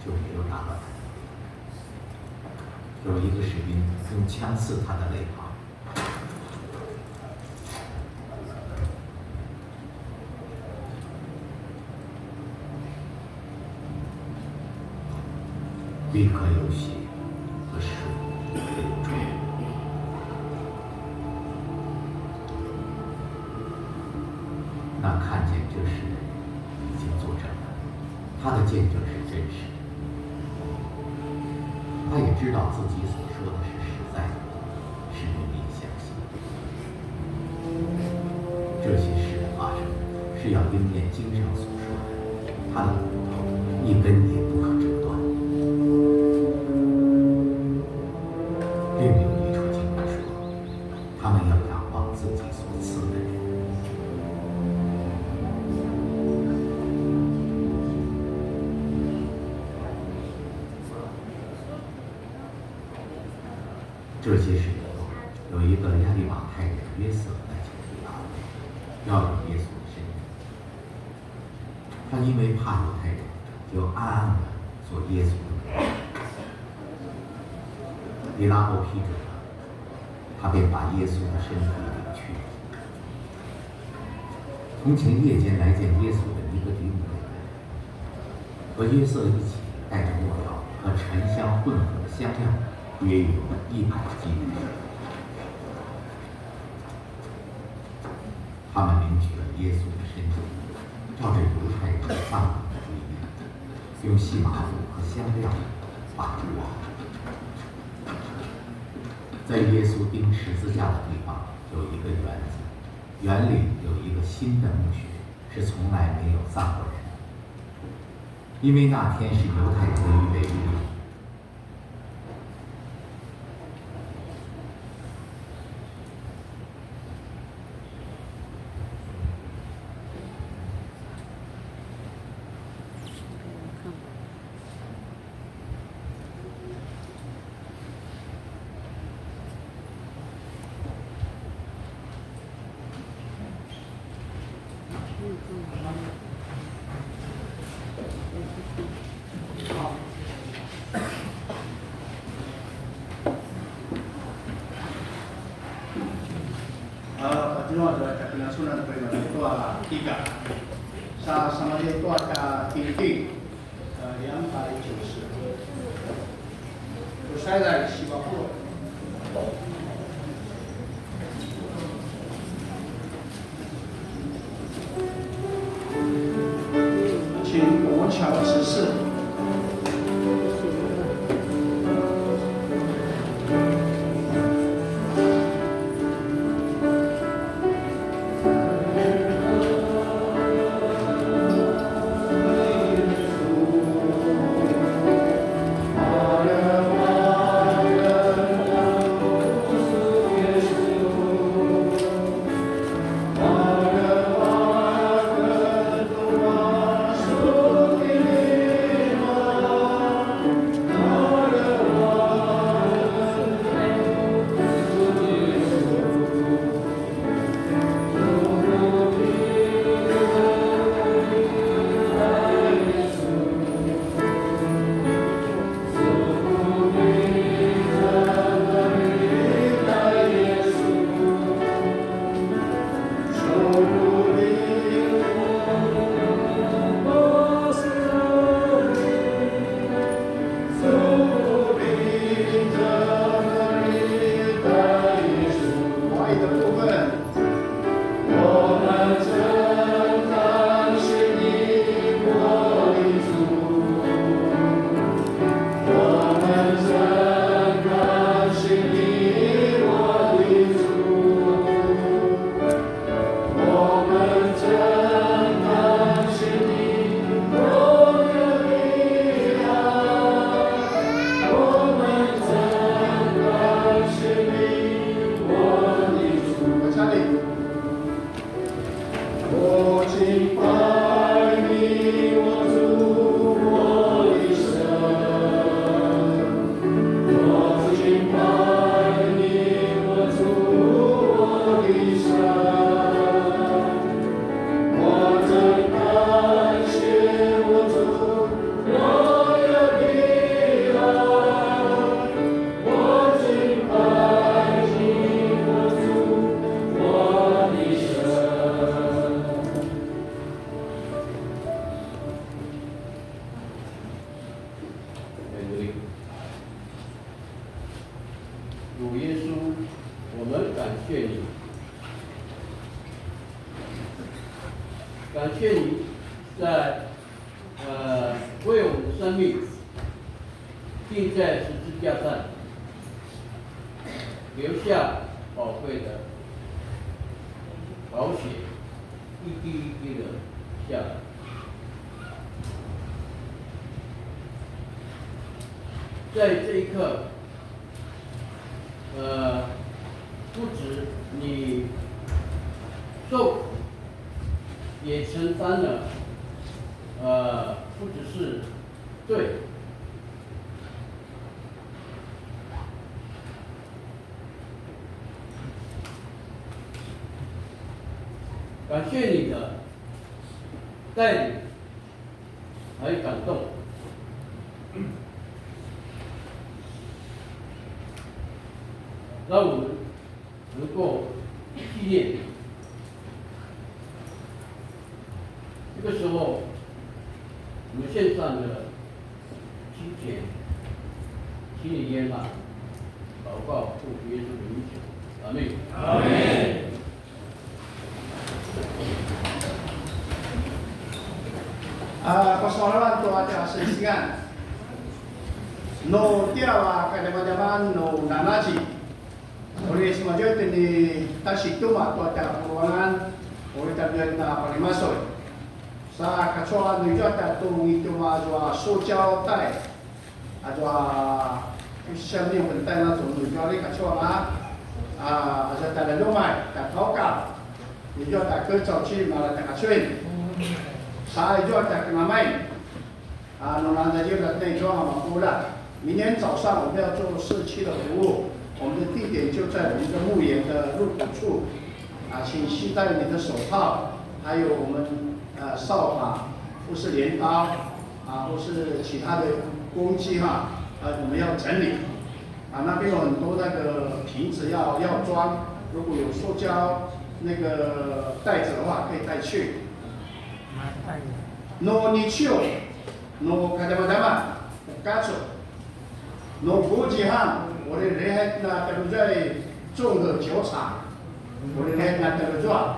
就没有打断他。有一个士兵用枪刺他的肋旁，立刻有血和水流出。那看见这事的人已经作证了，他的见证是真实的。他也知道自己所说的是实在的，是容易相信。这些事的发生，是要应验经上所说的，他的骨头一根也不可折断。另有一处经文说，他们要仰望自己所赐的人。这些事以后，有一个亚利马太人约瑟来求彼拉多，要有耶稣的身体。他因为怕犹太人，就暗暗地做耶稣的工。彼拉多批准了，他便把耶稣的身体领去。从前夜间来见耶稣的尼哥底母和约瑟一起带着没药和沉香混合的香料，约有100斤。他们领取了耶稣的身体，照着犹太人丧礼的规定，用细麻布和香料把住王。在耶稣钉十字架的地方有一个园子，园里有一个新的墓穴，是从来没有葬过人的，因为那天是犹太人的预备日。Paginosa pinasunan ko yung ito tiga sa samali ito at tingting yang paling Diyos. Saya dari Singapura. 请国桥指示。主耶稣，我们感谢你，感谢你在为我们的生命钉在十字架上，留下宝贵的宝血，一滴一滴的下来。在这一刻，不止你受苦，也承担了，不只是罪，感谢你的带领，还有感动。让我们能够纪念。这个时候，我们献上的金钱，请你接纳，祷告奉耶稣的名求，阿门。阿门。Persoalan tu ada sesian. No tiada kadang-kadang no nanaji. Oleh semua itu di tasik tu mak tu ada peruangan oleh tabiat na paling masuk. Sa kecuali juga ada tu itu mak jua sosial tai, jua Islam ni penting lah tu jual kecuali ada ada domai, ada tokar, juga ada kerja ciri malah ada kacauin. Saya juga ada kenamai, nona jadi ada jual sama pula. 明天早上我们要做社区的服务，我们的地点就在我们的牧园的入口处，请携带你的手套，还有我们扫把，或是镰刀，或是其他的工具我们要整理，那边有很多那个瓶子要装，如果有塑胶那个袋子的话，可以带去。No nicio, no kadang-kadang, kacau. No Pujihan, oleh rehat na terjadi 综合酒厂，oleh rehat na terjadi。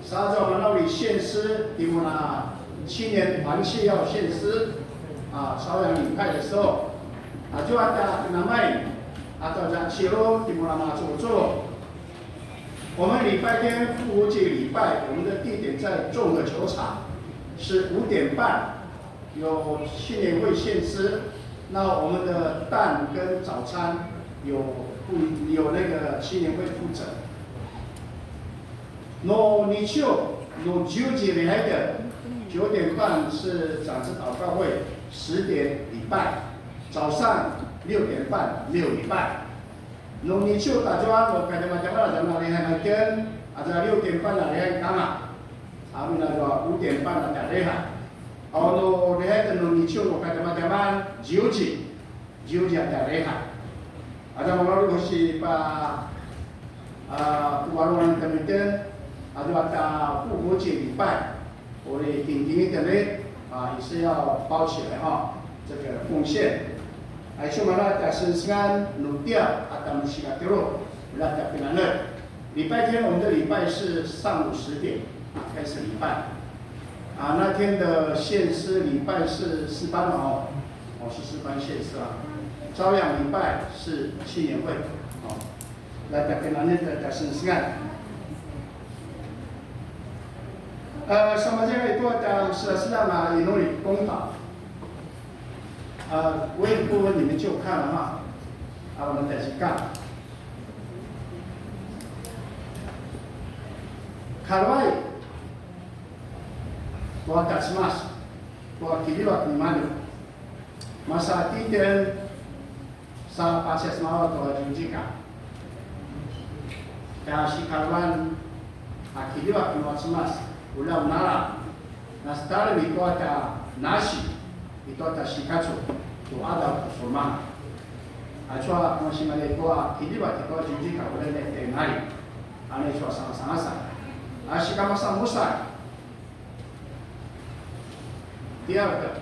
沙洲那里献诗，因为那青年团契要献诗，朝阳领派的时候，就ada namai atau Jaksiro di mana做。我们礼拜天复活节礼拜，我们的地点在综合球场，是5点半，有青年会献诗。 那我们的蛋跟早餐有那个青年会负责。No nicio no 9点来的，9点半是长子祷告会，10点礼拜，早上6点半没有礼拜。No nicio 大家我看见嘛，咱们礼拜天，6点半的礼拜干嘛？们那个5点半的礼拜。 Ono rehat no nicio no kadang-kadang Jioji ada rehat. Ada mengalu si pa warungan kemudian ada 复活节礼拜，我的顶顶的呢也是要包起来这个奉献。cuma ada sensingan nutia atau musikatiro ada penangan。礼拜天我们的礼拜是上午10点开始礼拜。 那天的献诗礼拜是4班是4班献诗朝阳礼拜是青年会来大家那的sensingan。sama saja itu ada sedang inoli 公道。微部分你们就看了我们再去干。Kalau Tuan Kasmas, Tuan Kiriwat Nimanu, masa tidur sa pases mawa Tuan Junjika. Kasi kawan Kiriwat Nimanu ulah unara, nastar itu ada nasi, itu ada shikacho, itu ada kurma. Acua masih ada Tuan Kiriwat Tuan Junjika ulah lekte nari, ane cua sama-sama sa. Shikama samosa. 第二个，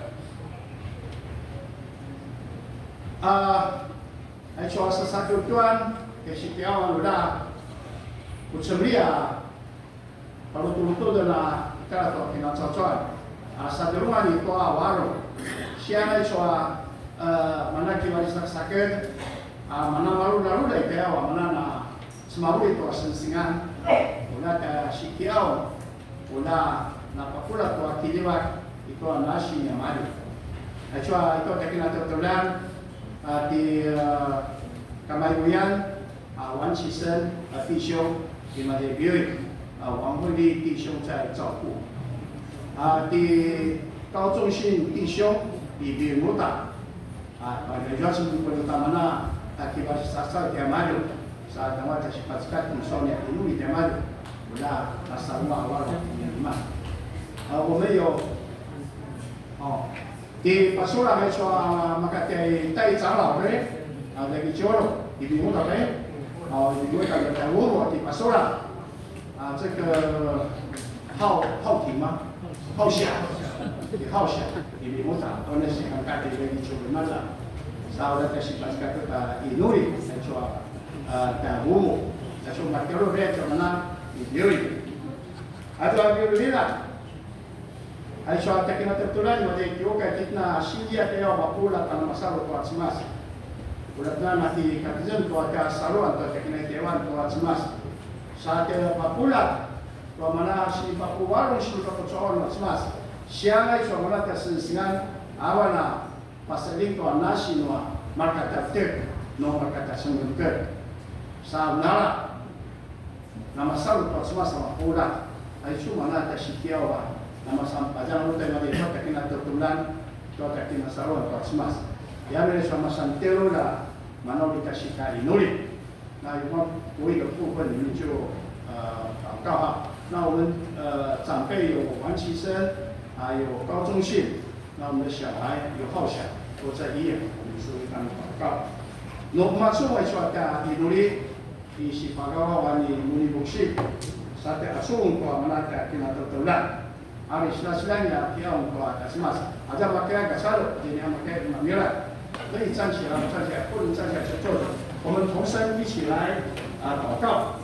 ay chua sa satuan ke si kiawan udah kucemlia kalau tulu-tulu na kala to kina cocoan sa rumah ni to awaro siapa chua mana kiwari sakit mana malu-malu dai kiawan mana na semaru itu sensingan udah ke si kiawan udah na pakula to akiliwat itu nasi yang mari Achua itu tekina tertulan di Kamayuyan, Wan Chisen, 弟兄，你们的表演，王慧丽弟兄在照顾。di 高中信弟兄di Bimuta, rejoice untuk mana akibat sasa tiamalu, saat awal tersipat-sipat misalnya ini tiamalu, udah asal awal lima. 我们有di pasura itu makatai tai长老的lagi joro di bingung apa di bingung kalau tahu di pasura 这个好停吗？好想，di 好想di bingung tak tahu nasi angkat di lagi joro mana saudara kasih pas kata inuri itu tahu itu makhluk dia mana di biuri atau biuri lah ay siya tekina tertulan made kyoka kitna shindia kaya mapula kana masalo to atsimas ulat na nati katizan to aka saluan to tekina kewan to atsimas sa te mapula to mana si papuwaro si to choon atsimas siya ay siya mana ta sinsingan awana pasaling to anasi no markata tek no markata sungker sa nala na masalo to atsimas mapula ay siya mana ta sikiawa nama sampajan lu tema di kota kena tertulan kota kena saluan kota semas ya mere sama santero la mana dikasih kali nuli nah itu我的部分你们就祷告哈那我们长辈有王其生还有高中信那我们的小孩有浩翔都在医院我们是为他们祷告那么说我说的di nuli di si pagawa wani muni buksi sate asung ko mana kena tertulan hari sila-silanya dia untuk atas mas. Aja pakai kasar, jadi pakai mamira. 可以站起来，站起来，不能站起来就坐着。我们同声一起来祷告。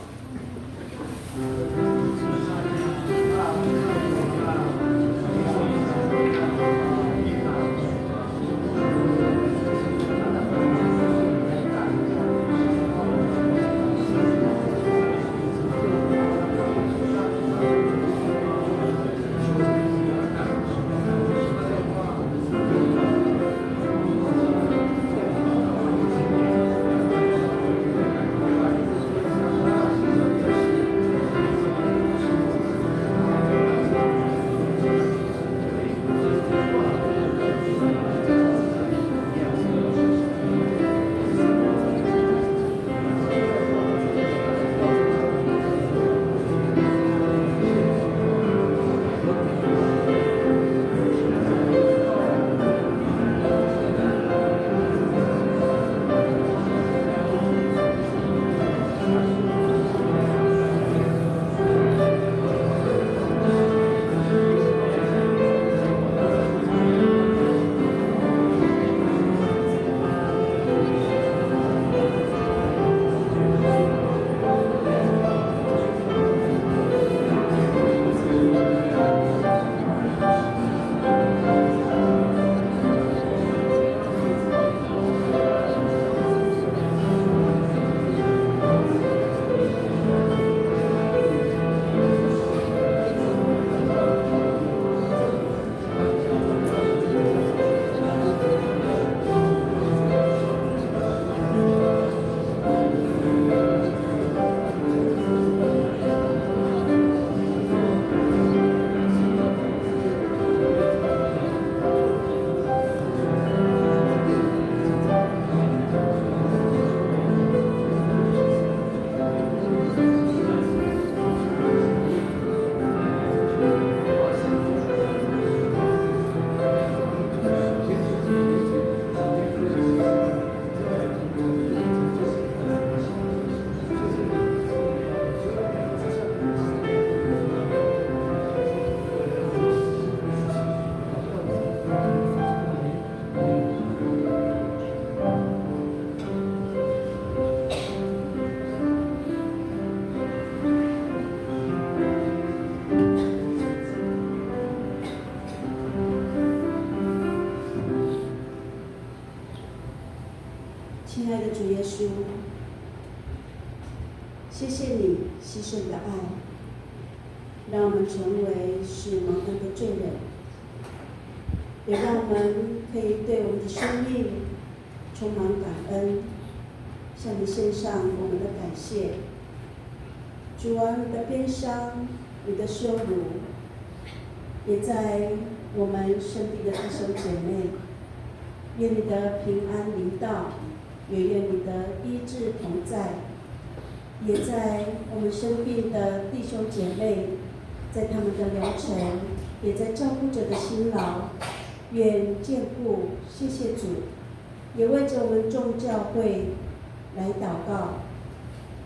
稣，谢谢你牺牲的爱，让我们成为是蒙恩的罪人，也让我们可以对我们的生命充满感恩，向你献上我们的感谢。主啊，你的鞭伤，你的羞辱，也在我们身边的弟兄姐妹，愿你的平安临到，也愿你的医治同在，也在我们生病的弟兄姐妹，在他们的疗程，也在照顾者的辛劳，愿眷顾，谢谢主，也为着我们众教会来祷告，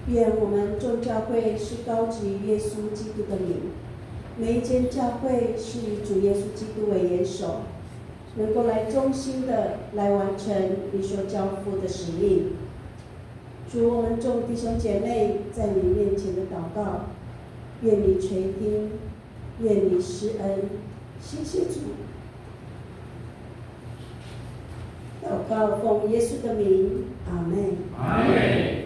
愿我们众教会是高举耶稣基督的名，每一间教会是以主耶稣基督为元首，能够来忠心的来完成你所交付的使命。主，我们众弟兄姐妹在你面前的祷告，愿你垂听，愿你施恩，谢谢主。祷告奉耶稣的名，阿门。阿门。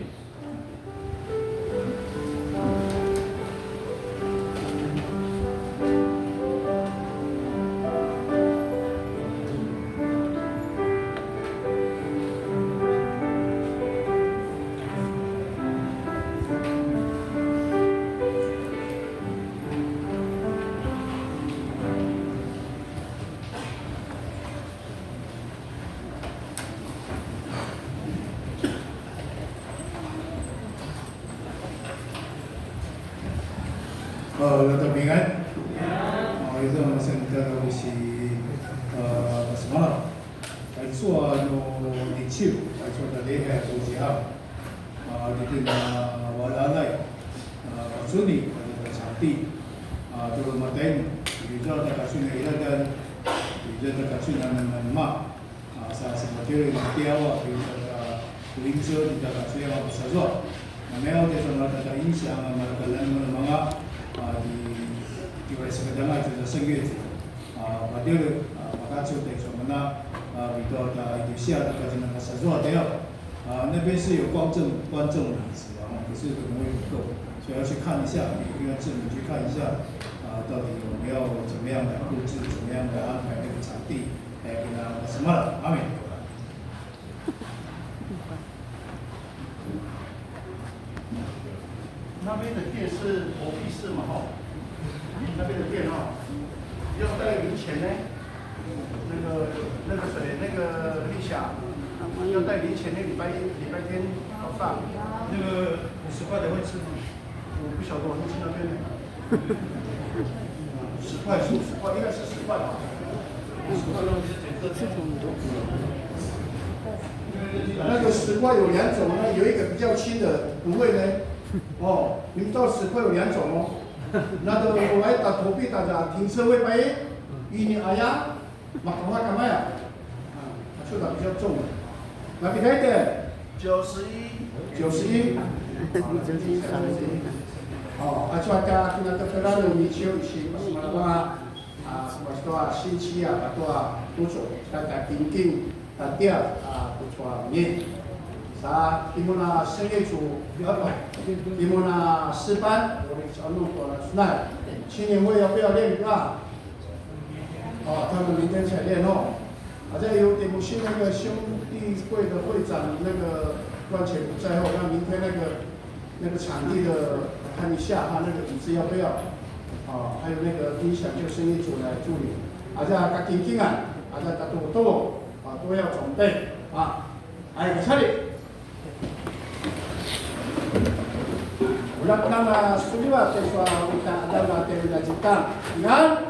大家平安。现在我们现在都是什么了？来做领袖，来做的礼拜主持号。这个我来来，处理这个场地，就马丁，比较大家去那个跟，比较大家去那个嘛，啥什么叫马雕啊，比如说灵车，大家去那个合作，没有这种大家影响啊，可能什么因为这个将来就是圣月节，把这个把它就等于我们那比较的有些的个那个合作的那边是有观众椅子可是可能会不够，所以要去看一下，一定要自己去看一下到底有没有怎么样的布置，怎么样的安排那个场地，给他什么了，阿美。那边的店是佛币市嘛哈，那边的店要带零钱呢，那个谁那个丽霞要带零钱，那礼拜天早上那个50块的会吃吗？我不晓得，我没去那边呢。10块是50块，应该是10块吧。10块弄那个10块有2种呢，有一个比较轻的，不会呢。你们知道10块有2种哦。那个我来打投币，大家停车位买，你哎呀，马头发干嘛呀？手打比较重的，那比开点91。就加那个菲拉鲁米丘一些什么什么多星期把多做，大家顶顶点不错面。伊们生业组伊们师班，我们小路过了那青年会要不要练啊？他们明天才练再有点不是那个兄弟会的会长那个关前不在后，那明天那个场地的看一下那个椅子要不要？还有那个音响就生业组来助理，这个紧紧这个都要准备还有个车里。Ulang-ulang suliwa keswa kita adalah tewi lanjutan. Ingat?